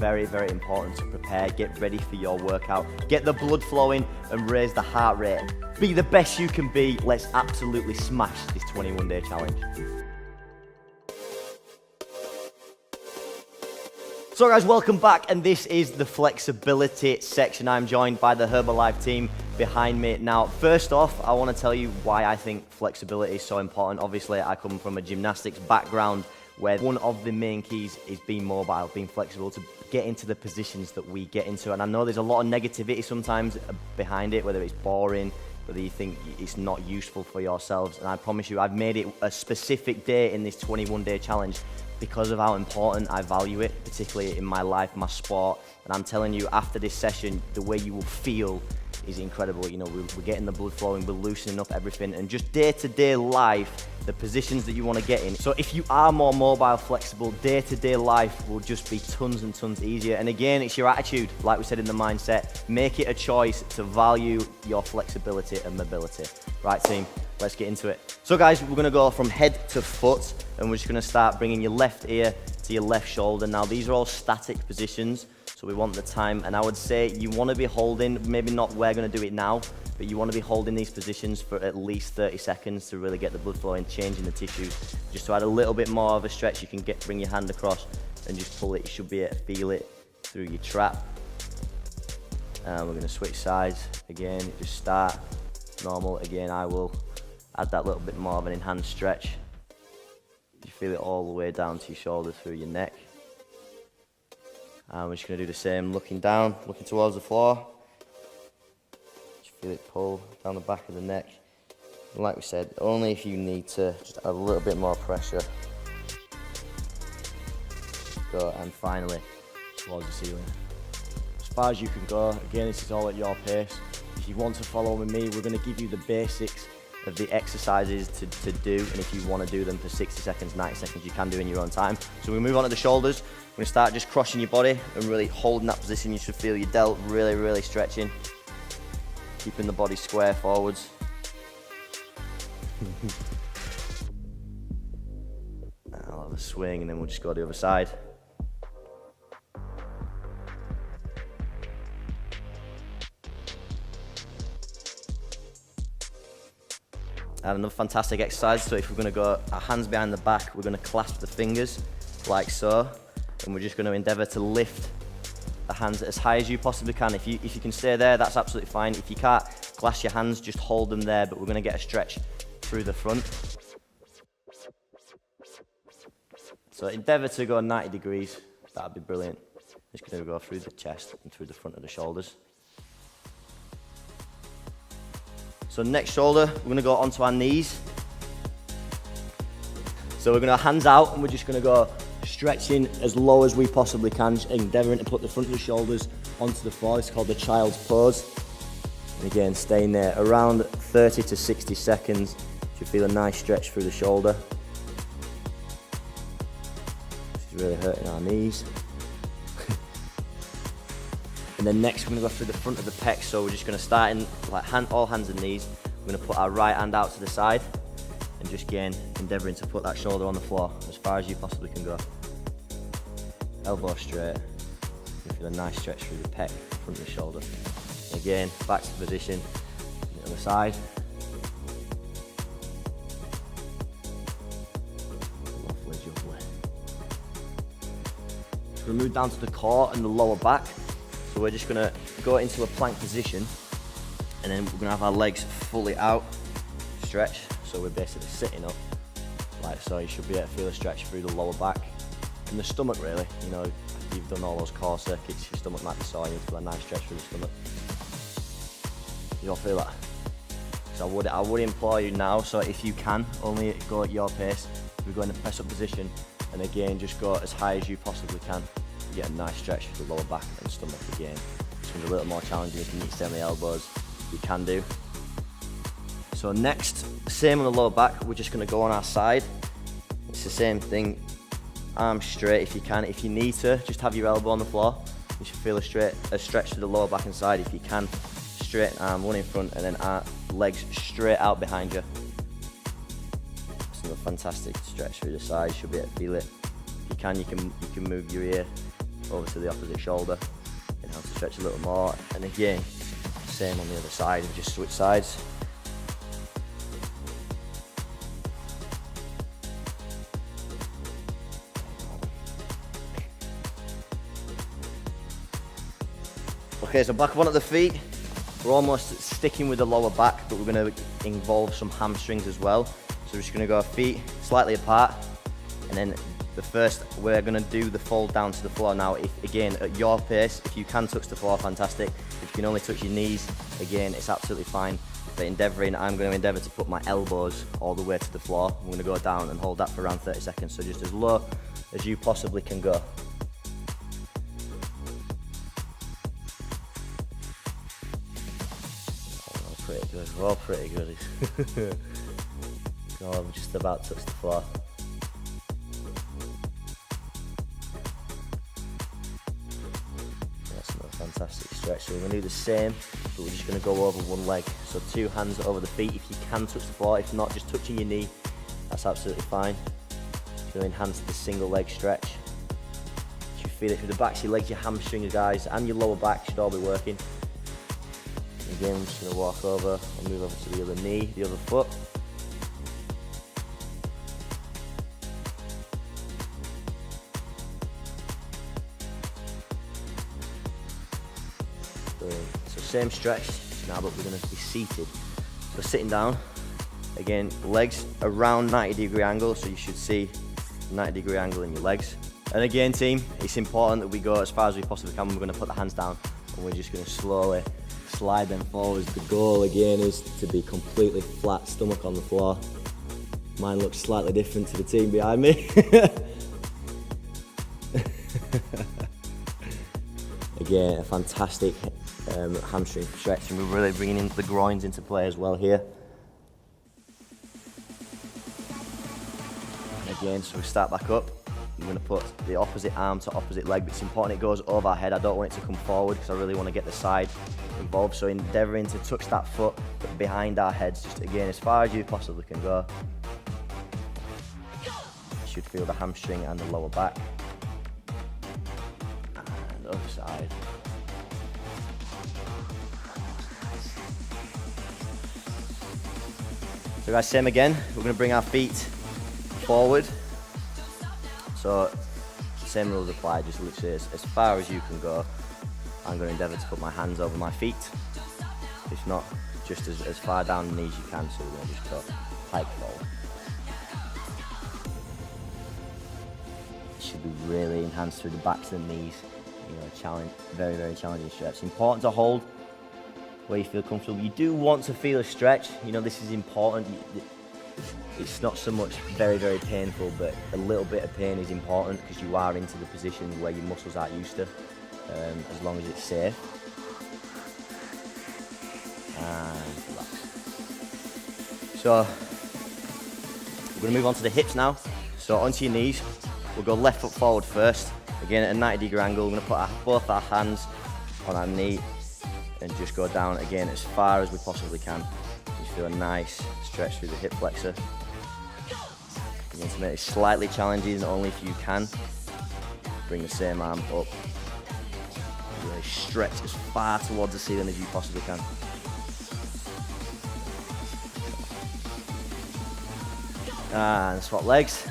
very, very important to prepare, get ready for your workout, get the blood flowing and raise the heart rate. Be the best you can be. Let's absolutely smash this 21-day challenge. So guys, welcome back, and this is the flexibility section. I'm joined by the Herbalife team behind me. Now, first off, I want to tell you why I think flexibility is so important. Obviously, I come from a gymnastics background where one of the main keys is being mobile, being flexible to get into the positions that we get into. And I know there's a lot of negativity sometimes behind it, whether it's boring, whether you think it's not useful for yourselves. And I promise you, I've made it a specific day in this 21-day challenge because of how important I value it, particularly in my life, my sport. And I'm telling you, after this session, the way you will feel is incredible. You know, we're getting the blood flowing, we're loosening up everything, and just day-to-day life, the positions that you want to get in. So if you are more mobile, flexible, day-to-day life will just be tons and tons easier. And again, it's your attitude, like we said in the mindset. Make it a choice to value your flexibility and mobility. Right, team? Let's get into it. So guys, we're gonna go from head to foot, and we're just gonna start bringing your left ear to your left shoulder. Now, these are all static positions, so we want the time, and I would say you wanna be holding, maybe not we're gonna do it now, but you wanna be holding these positions for at least 30 seconds to really get the blood flowing, changing the tissues. Just to add a little bit more of a stretch, you can bring your hand across and just pull it. You should be able to feel it through your trap. And we're gonna switch sides. Again, just start normal. Again, I will add that little bit more of an enhanced stretch. You feel it all the way down to your shoulders, through your neck. And we're just going to do the same, looking down, looking towards the floor. Just feel it pull down the back of the neck. And like we said, only if you need to, just add a little bit more pressure. Go, and finally, towards the ceiling. As far as you can go. Again, this is all at your pace. If you want to follow with me, we're going to give you the basics of the exercises to do, and if you want to do them for 60 seconds, 90 seconds, you can do in your own time. So we move on to the shoulders. We're going to start just crossing your body and really holding that position. You should feel your delt really, really stretching. Keeping the body square forwards. I'll have a swing, and then we'll just go to the other side. And another fantastic exercise. So if we're going to go our hands behind the back, we're going to clasp the fingers like so, and we're just going to endeavour to lift the hands as high as you possibly can. If you can stay there, that's absolutely fine. If you can't clasp your hands, just hold them there, but we're going to get a stretch through the front. So endeavour to go 90 degrees, that'd be brilliant. Just going to go through the chest and through the front of the shoulders. So next shoulder, we're going to go onto our knees. So we're going to hands out, and we're just going to go stretching as low as we possibly can, endeavouring to put the front of the shoulders onto the floor. It's called the child's pose. And again, staying there around 30 to 60 seconds. You feel a nice stretch through the shoulder. This is really hurting our knees. And then next, we're going to go through the front of the pecs. So we're just going to start in like all hands and knees. We're going to put our right hand out to the side and just again endeavouring to put that shoulder on the floor as far as you possibly can go. Elbow straight. You feel a nice stretch through the pec, front of the shoulder. Again, back to position. The other side. Lovely, lovely. So we'll move down to the core and the lower back. So we're just going to go into a plank position, and then we're going to have our legs fully out, stretch. So we're basically sitting up, like so. You should be able to feel a stretch through the lower back and the stomach, really. You know, after you've done all those core circuits, your stomach might be sore. You feel a nice stretch through the stomach. You don't feel that? So I would implore you now. So if you can, only go at your pace. We're going to press up position, and again, just go as high as you possibly can. You get a nice stretch through the lower back and stomach again. This one's a little more challenging. If you need to stay on the elbows, you can do. So next, same on the lower back, we're just going to go on our side. It's the same thing, arms straight if you can. If you need to, just have your elbow on the floor. You should feel a stretch through the lower back and side. If you can, straight arm, one in front, and then legs straight out behind you. That's another fantastic stretch through the side. You should be able to feel it. If you can move your ear over to the opposite shoulder. Inhale to stretch a little more, and again, same on the other side, just switch sides. Okay, so back up onto the feet. We're almost sticking with the lower back, but we're going to involve some hamstrings as well. So we're just going to go feet slightly apart, and then we're going to do the fold down to the floor. Now, again, at your pace, if you can touch the floor, fantastic. If you can only touch your knees, again, it's absolutely fine. But I'm going to endeavour to put my elbows all the way to the floor. I'm going to go down and hold that for around 30 seconds, so just as low as you possibly can go. Pretty good, we're all pretty good. God, we're just about to touch the floor. That's another fantastic stretch. So we're going to do the same, but we're just going to go over one leg. So 2 hands over the feet if you can touch the floor. If not, just touching your knee, that's absolutely fine. Just going to enhance the single leg stretch. You should feel it through the backs of your legs, your hamstrings, guys, and your lower back should all be working. Again, I'm just going to walk over and move over to the other knee, the other foot. Brilliant. So same stretch now, but we're going to be seated. So sitting down, again, legs around 90-degree angle, so you should see 90-degree angle in your legs. And again, team, it's important that we go as far as we possibly can. We're going to put the hands down, and we're just going to slowly slide them forwards. The goal again is to be completely flat, stomach on the floor. Mine looks slightly different to the team behind me. Again, a fantastic hamstring stretch, and we're really bringing in the groins into play as well here. And again, so we start back up. I'm going to put the opposite arm to opposite leg, but it's important it goes over our head. I don't want it to come forward because I really want to get the side involved. So endeavouring to touch that foot behind our heads, just again as far as you possibly can go. You should feel the hamstring and the lower back. And the other side. So guys, same again. We're going to bring our feet forward. So same rules apply, just literally as far as you can go. I'm going to endeavour to put my hands over my feet. If not, just as far down the knees you can, so we're going to just go pike forward. It should be really enhanced through the backs and knees. You know, very, very challenging stretch. It's important to hold where you feel comfortable. You do want to feel a stretch. You know, this is important. It's not so much very, very painful, but a little bit of pain is important because you are into the position where your muscles aren't used to, as long as it's safe. And relax. So, we're going to move on to the hips now. So onto your knees, we'll go left foot forward first. Again at a 90-degree angle, we're going to put both our hands on our knee and just go down again as far as we possibly can. Just feel a nice stretch through the hip flexor. You need to make it slightly challenging, only if you can. Bring the same arm up. Really stretch as far towards the ceiling as you possibly can. And swap legs.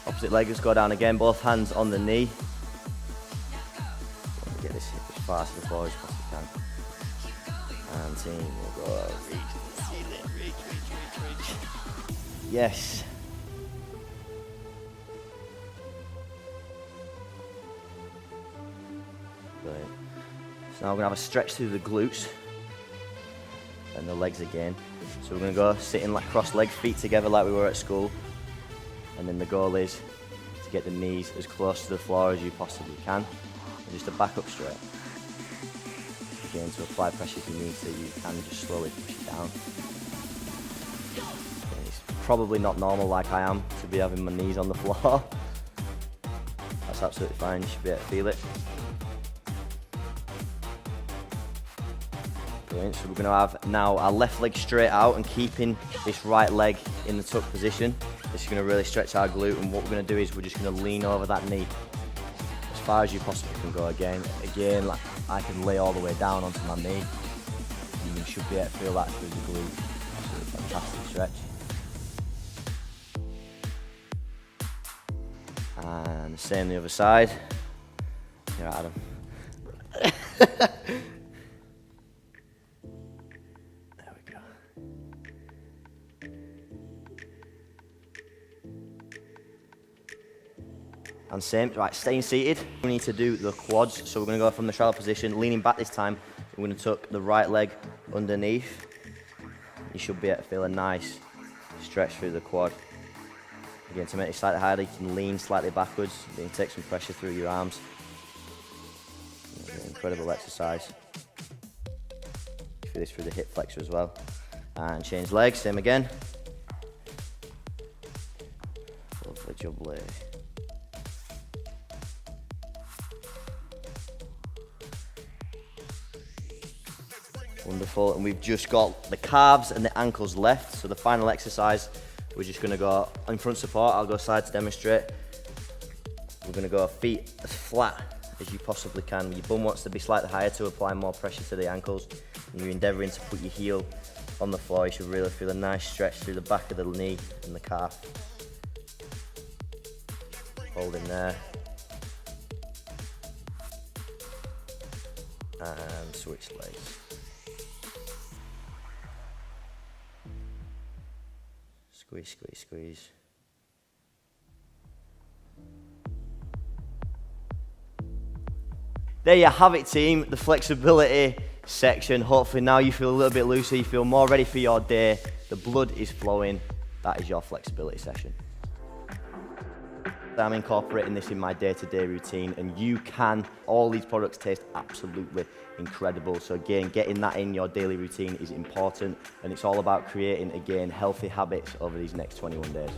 Opposite leg, just go down again, both hands on the knee. Get this hip as far to the floor as possibly can. And team, we'll go reach the ceiling, reach. Yes. Brilliant. So now we're going to have a stretch through the glutes and the legs again. So we're going to go sitting like cross-legged, feet together like we were at school. And then the goal is to get the knees as close to the floor as you possibly can. And just a back up straight. Again, to apply pressure if you need to, you can just slowly push it down. It's probably not normal like I am to be having my knees on the floor. That's absolutely fine, you should be able to feel it. Brilliant, so we're going to have now our left leg straight out and keeping this right leg in the tuck position. This is going to really stretch our glute, and what we're going to do is we're just going to lean over that knee. far as you possibly can go again. Again, like I can lay all the way down onto my knee. And you should be able to feel that through the glute. Absolutely fantastic stretch. And the same the other side. Here, Adam. There we go. And same, right, staying seated. We need to do the quads, so we're gonna go from the shallow position, leaning back this time. We're gonna tuck the right leg underneath. You should be able to feel a nice stretch through the quad. Again, to make it slightly higher, you can lean slightly backwards. You can take some pressure through your arms. Incredible exercise. Do this through the hip flexor as well. And change legs, same again. Lovely jubbly. Wonderful, and we've just got the calves and the ankles left. So the final exercise, we're just gonna go in front support. I'll go side to demonstrate. We're gonna go feet as flat as you possibly can. Your bum wants to be slightly higher to apply more pressure to the ankles. And you're endeavoring to put your heel on the floor. You should really feel a nice stretch through the back of the knee and the calf. Hold in there. And switch legs. Squeeze, squeeze, squeeze. There you have it, team, the flexibility section. Hopefully now you feel a little bit looser, you feel more ready for your day, the blood is flowing. That is your flexibility session. I'm incorporating this in my day-to-day routine, and you can. All these products taste absolutely incredible. So again, getting that in your daily routine is important, and it's all about creating, again, healthy habits over these next 21 days.